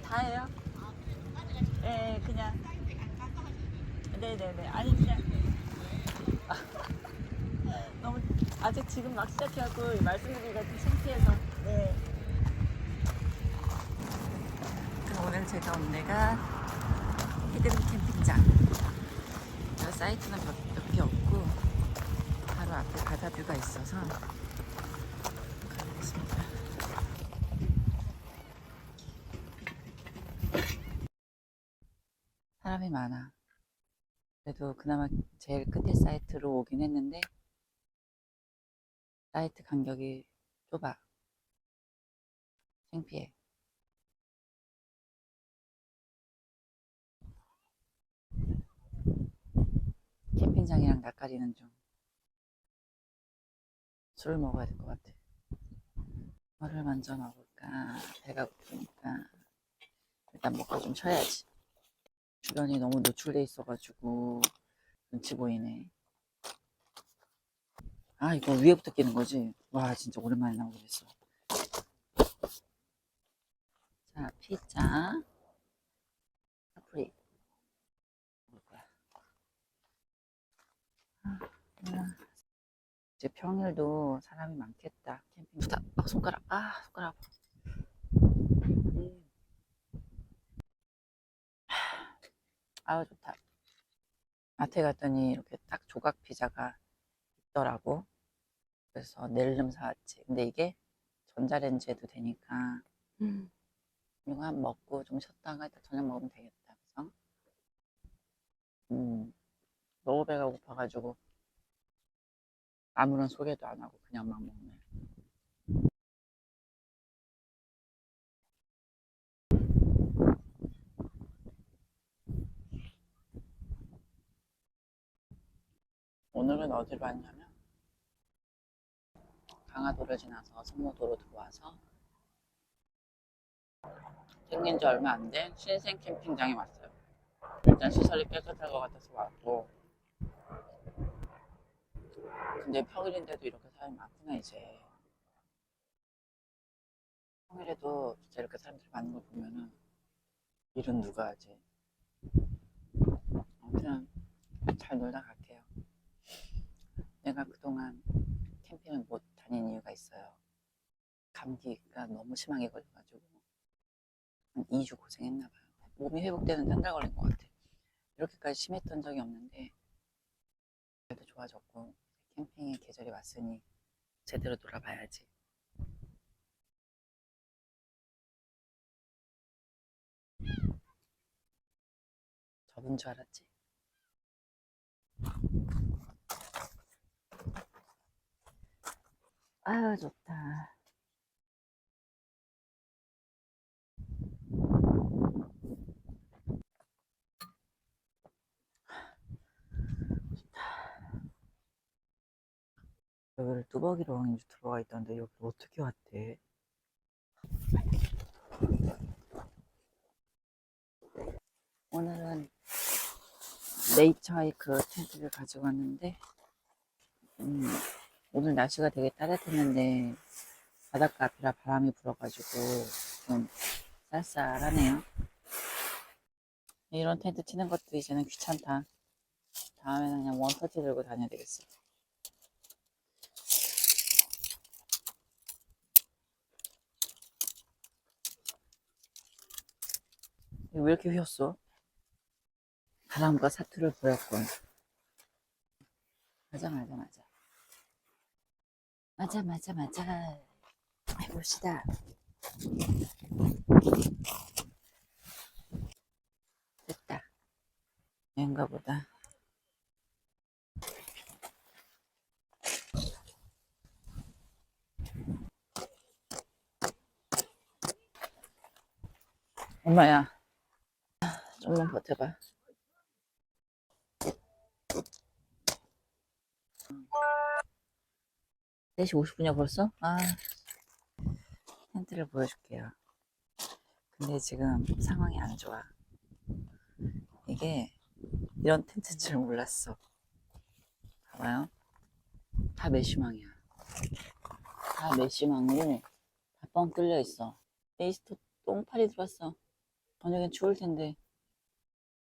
다예요. 예, 그냥. 네네네. 아니, 그냥. 너무, 아직 지금 막 시작해갖고 말씀드리기가 좀 창피해서. 네. 그럼 오늘 제가 온 데가 히든 캠핑장. 저 사이트는 몇 개 없고, 바로 앞에 바다뷰가 있어서 가보겠습니다. 사람이 많아. 그래도 그나마 제일 끝에 사이트로 오긴 했는데, 사이트 간격이 좁아. 창피해. 캠핑장이랑 낯가리는 중. 술을 먹어야 될 것 같아. 뭐를 먼저 먹을까? 배가 고프니까 일단 먹고 좀 쉬어야지. 주변이 너무 노출돼 있어가지고 눈치 보이네. 아, 이거 위에부터 끼는 거지? 와, 진짜 오랜만에 나오게 됐어. 자, 피자 파프리 먹을 거야. 이제 평일도 사람이 많겠다. 캠핑. 손가락. 손가락. 아우, 좋다. 마트에 갔더니 이렇게 딱 조각 피자가 있더라고. 그래서 낼름 사왔지. 근데 이게 전자레인지 해도 되니까 이거 한 먹고 좀 쉬었다가 이따 저녁 먹으면 되겠다. 그래서 너무 배가 고파가지고 아무런 소개도 안 하고 그냥 막 먹네. 오늘은 어디로 왔냐면 강화도를 지나서 성모도로 들어와서 생긴 지 얼마 안 된 신생 캠핑장에 왔어요. 일단 시설이 깨끗할 것 같아서 왔고, 근데 평일인데도 이렇게 사람이 많구나. 이제 평일에도 진짜 이렇게 사람들이 많은 걸 보면은 일은 누가 하지? 그냥 잘 놀다 갈게요. 내가 그동안 캠핑을 못 다닌 이유가 있어요. 감기가 너무 심하게 걸려가지고 한 2주 고생했나봐요. 몸이 회복되는데 한 달 걸린 것 같아. 이렇게까지 심했던 적이 없는데 그래도 좋아졌고, 캠핑의 계절이 왔으니 제대로 놀아봐야지. 접은 줄 알았지. 아유, 좋다. 여기를 뚜벅이로 왕인지 들어가 있던데 여기 어떻게 왔대? 오늘은 네이처하이크 텐트를 가지고 왔는데 오늘 날씨가 되게 따뜻했는데 바닷가 앞이라 바람이 불어가지고 좀 쌀쌀하네요. 이런 텐트 치는 것도 이제는 귀찮다. 다음에는 그냥 원터치 들고 다녀야 되겠어. 왜 이렇게 휘었어? 바람과 사투를 보였군. 맞아. 해봅시다. 됐다. 얘인가 보다. 엄마야, 좀만 버텨봐. 4시 50분이야 벌써? 텐트를 보여줄게요. 근데 지금 상황이 안 좋아. 이게 이런 텐트인 줄 몰랐어. 봐봐요. 다 메쉬망이야. 다 메쉬망으로 다 뻥 뚫려 있어. 에이스토 똥파리 들어왔어. 저녁엔 추울 텐데.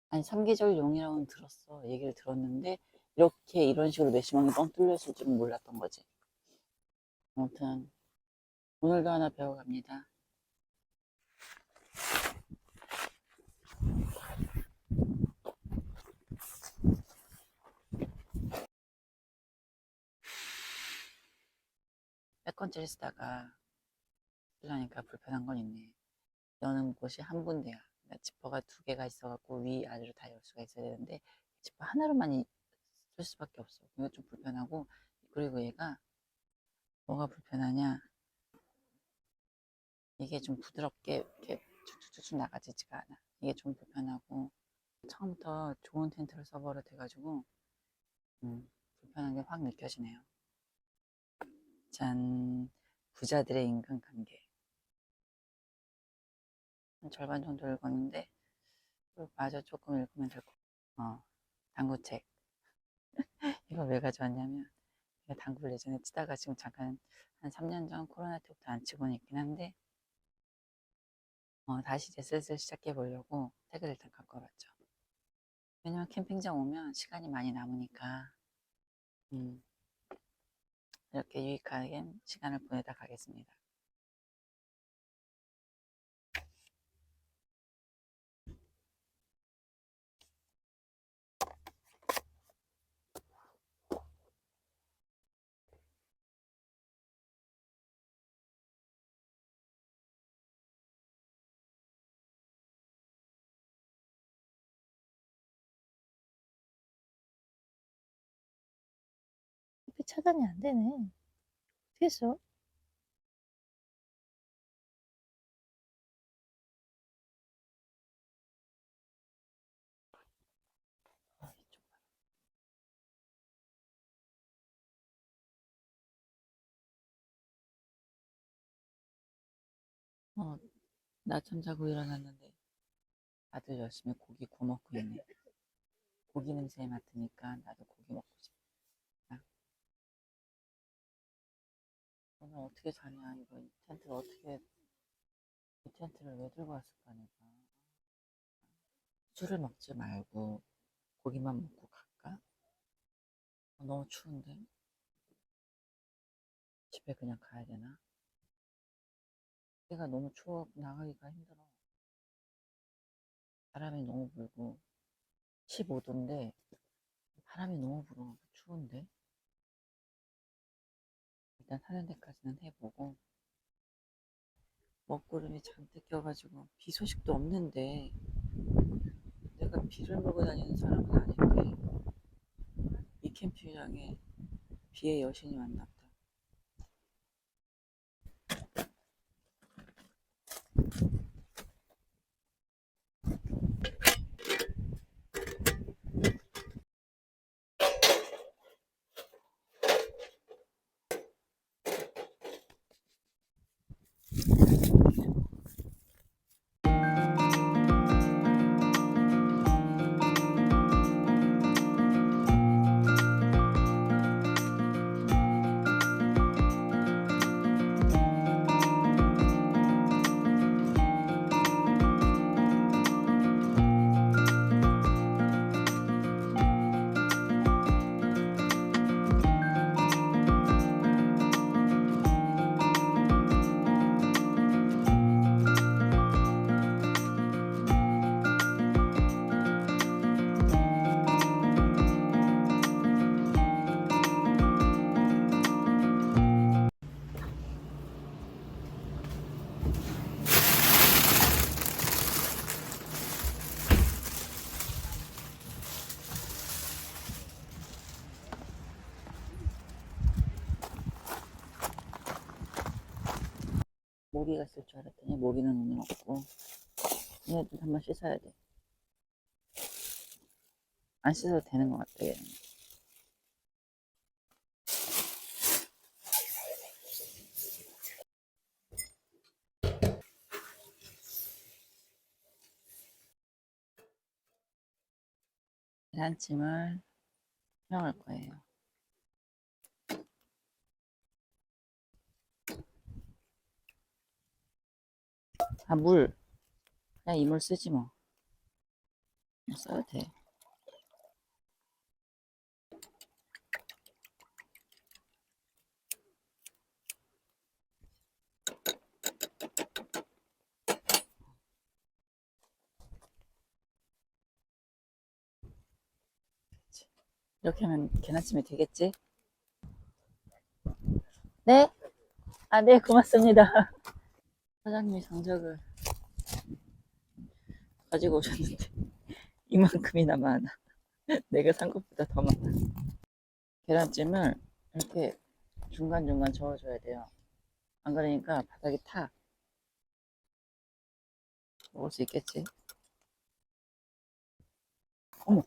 아니, 삼계절용이라고는 들었어. 얘기를 들었는데, 이렇게 이런 식으로 내시망이 뻥 뚫려 있을 줄은 몰랐던 거지. 아무튼, 오늘도 하나 배워갑니다. 백건짜리 쓰다가 쓰려니까 불편한 건 있네. 여는 곳이 한 군데야. 그러니까 지퍼가 두 개가 있어갖고 위아래로 다 열 수가 있어야 되는데, 지퍼 하나로만 쓸 수밖에 없어. 이거 좀 불편하고, 그리고 얘가 뭐가 불편하냐. 이게 좀 부드럽게 이렇게 쭉쭉쭉 나가지지가 않아. 이게 좀 불편하고, 처음부터 좋은 텐트를 써버릇해가지고, 불편한 게 확 느껴지네요. 짠, 부자들의 인간관계. 한 절반 정도 읽었는데, 마저 조금 읽으면 될 것 같아요. 당구책. 이거 왜 가져왔냐면, 제가 당구를 예전에 치다가 지금 잠깐 한 3년 전 코로나 때부터 안 치고는 있긴 한데, 다시 이제 슬슬 시작해 보려고 책을 일단 갖고 와봤죠. 왜냐면 캠핑장 오면 시간이 많이 남으니까, 음, 이렇게 유익하게 시간을 보내다 가겠습니다. 햇빛 차단이 안 되네. 어떻게 했어? 어, 낮잠 자고 일어났는데 다들 열심히 고기 구워 먹고 있네. 고기 냄새 맡으니까 나도 고기 먹고 싶다. 오늘 어떻게 자냐, 이거. 이 텐트를 왜 들고 왔을까, 내가. 술을 먹지 말고 고기만 먹고 갈까? 너무 추운데? 집에 그냥 가야 되나? 해가 너무 추워 나가기가 힘들어. 바람이 너무 불고 15도인데 바람이 너무 불어. 추운데? 일단 하는 데까지는 해보고, 먹구름이 잔뜩 껴가지고 비 소식도 없는데 내가 비를 몰고 다니는 사람은 아닌데 이 캠핑장에 비의 여신이 왔나 보다. 모기가 있을 줄 알았더니 모기는 오늘 없고, 얘네들 한번 씻어야 돼. 안 씻어도 되는 것 같아, 얘는. 계란찜을 해먹을 거예요. 물. 그냥 이물 쓰지 뭐. 써도 돼. 이렇게 하면 계란찜이 되겠지? 네? 아, 네, 고맙습니다. 사장님이 장작을 가지고 오셨는데 이만큼이나 많아. 내가 산 것보다 더 많아. 계란찜을 이렇게 중간중간 저어줘야 돼요. 안 그러니까 바닥이 타. 먹을 수 있겠지? 어머,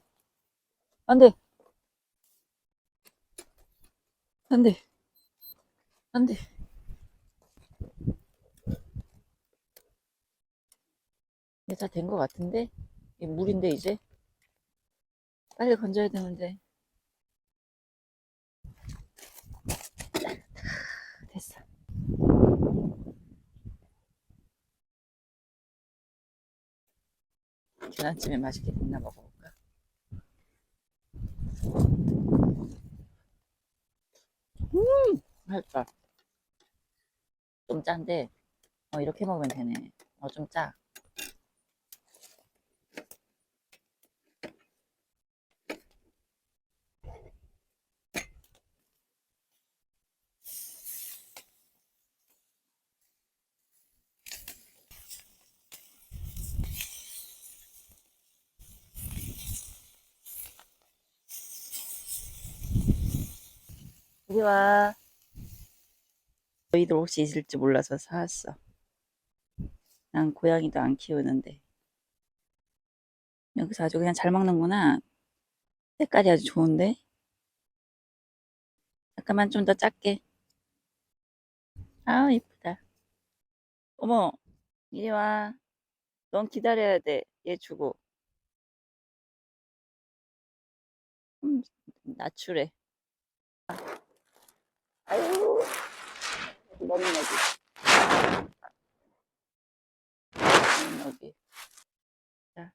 안 돼! 안 돼! 안 돼! 이게 다 된 것 같은데? 이게 물인데, 이제? 빨리 건져야 되는데. 됐어. 계란찜이 맛있게 됐나 먹어볼까? 맛있다. 좀 짠데, 이렇게 먹으면 되네. 좀 짜. 이리 와. 너희들 혹시 있을지 몰라서 사왔어. 난 고양이도 안 키우는데. 여기서 아주 그냥 잘 먹는구나. 색깔이 아주 좋은데? 잠깐만 좀 더 작게. 아우, 이쁘다. 어머, 이리 와. 넌 기다려야 돼. 얘 주고. 낮추래. 아유, 너는 여기. 너는 여기. 자,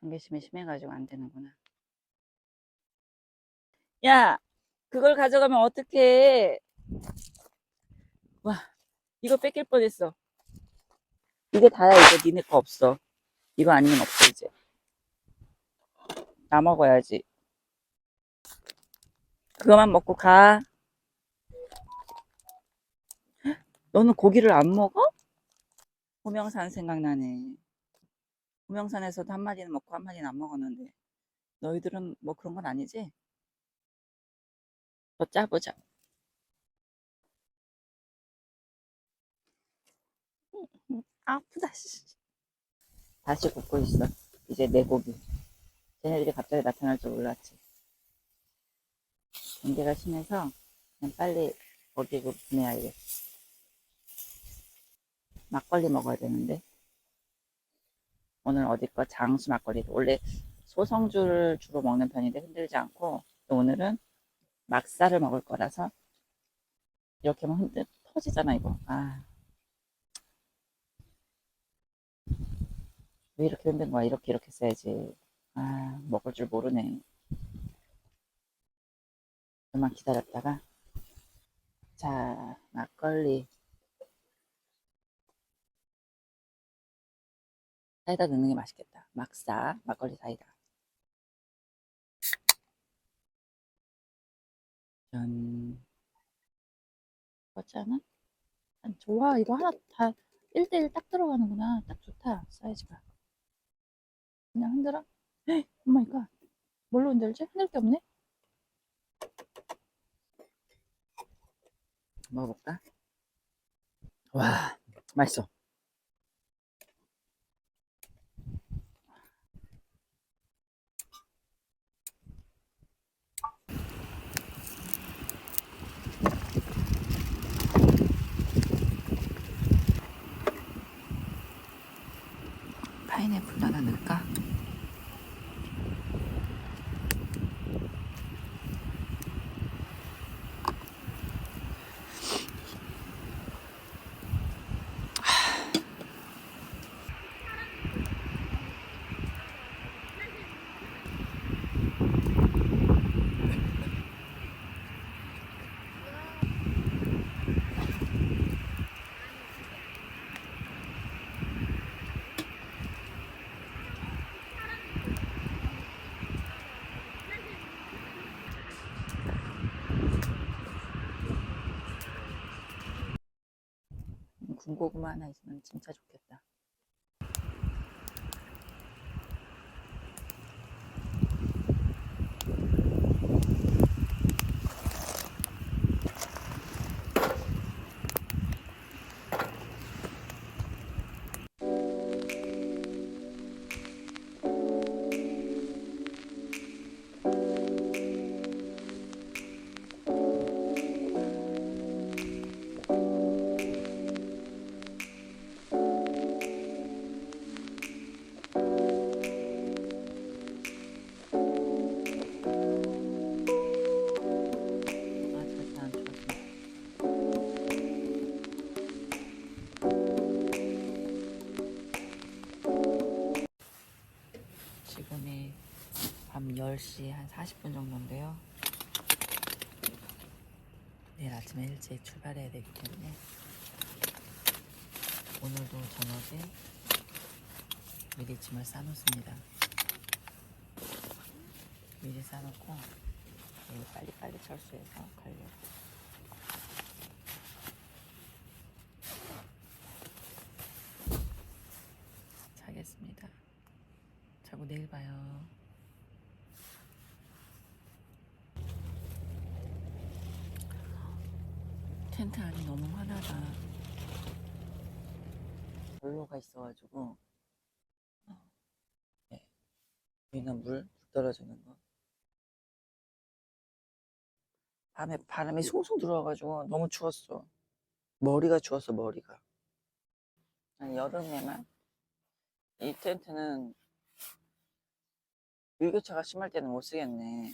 경계심이 심해가지고 안 되는구나. 야, 그걸 가져가면 어떡해. 와, 이거 뺏길 뻔했어. 이게 다야, 이거 니네 거 없어. 이거 아니면 없어, 이제. 나 먹어야지. 그거만 먹고 가. 너는 고기를 안 먹어? 고명산 생각나네. 고명산에서도 한 마리는 먹고 한 마리는 안 먹었는데. 너희들은 뭐 그런 건 아니지? 더 짜보자. 아프다, 씨. 다시 굽고 있어. 이제 내 고기. 쟤네들이 갑자기 나타날 줄 몰랐지. 경계가 심해서 그냥 빨리 고기를 보내야겠어. 막걸리 먹어야 되는데. 오늘 어디 거 장수 막걸리. 원래 소성주를 주로 먹는 편인데 흔들지 않고 오늘은 막사를 먹을 거라서 이렇게 하면 터지잖아 이거. 아, 왜 이렇게 흔든 거야? 이렇게 써야지. 아, 먹을 줄 모르네. 좀만 기다렸다가. 자, 막걸리. 사이다 넣는 게 맛있겠다. 막사, 막걸리 사이다. 짠. 그렇지 않아? 좋아. 이거 하나 다 1대1 딱 들어가는구나. 딱 좋다. 사이즈가. 그냥 흔들어? 오마이갓. 뭘로 흔들지? 흔들 게 없네? 먹어볼까? 와, 맛있어. 파인애플 하나 넣을까? 군고구마 하나 있으면 진짜 좋겠다. 아, 절대 안 좋아져. 지금이 밤 10시 한 40분 정도인데요. 내일 아침에 일찍 출발해야 되기 때문에 오늘도 저녁에 미리 짐을 싸놓습니다. 미리 싸놓고 내일 빨리빨리 철수해서 가려고. 자겠습니다. 자고 내일 봐요. 텐트 안이 너무 환하다. 난로가 있어가지고 네. 여기는 물 떨어지는 거. 밤에 바람이 숭숭 들어와가지고 너무 추웠어. 머리가 추웠어, 머리가. 아니, 여름에만 이 텐트는 일교차가 심할 때는 못 쓰겠네.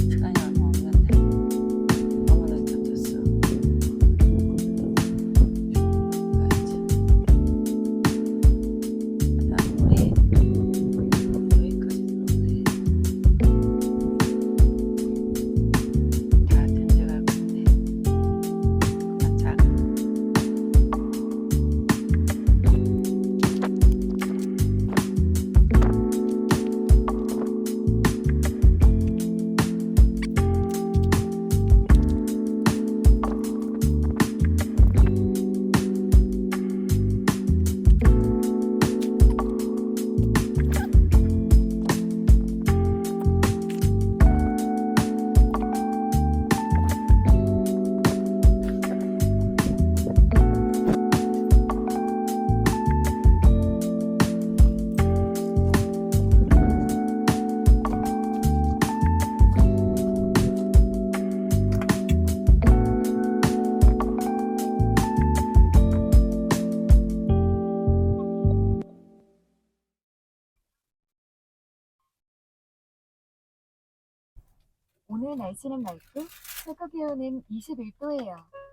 시간이 얼마 없는데 너무 늦게 잤어. 가야지. 우리 여기까지 들어오네. 다 텐트 갈 건데 그만 자. 오늘 날씨는 맑고 최고 기온은 21도예요.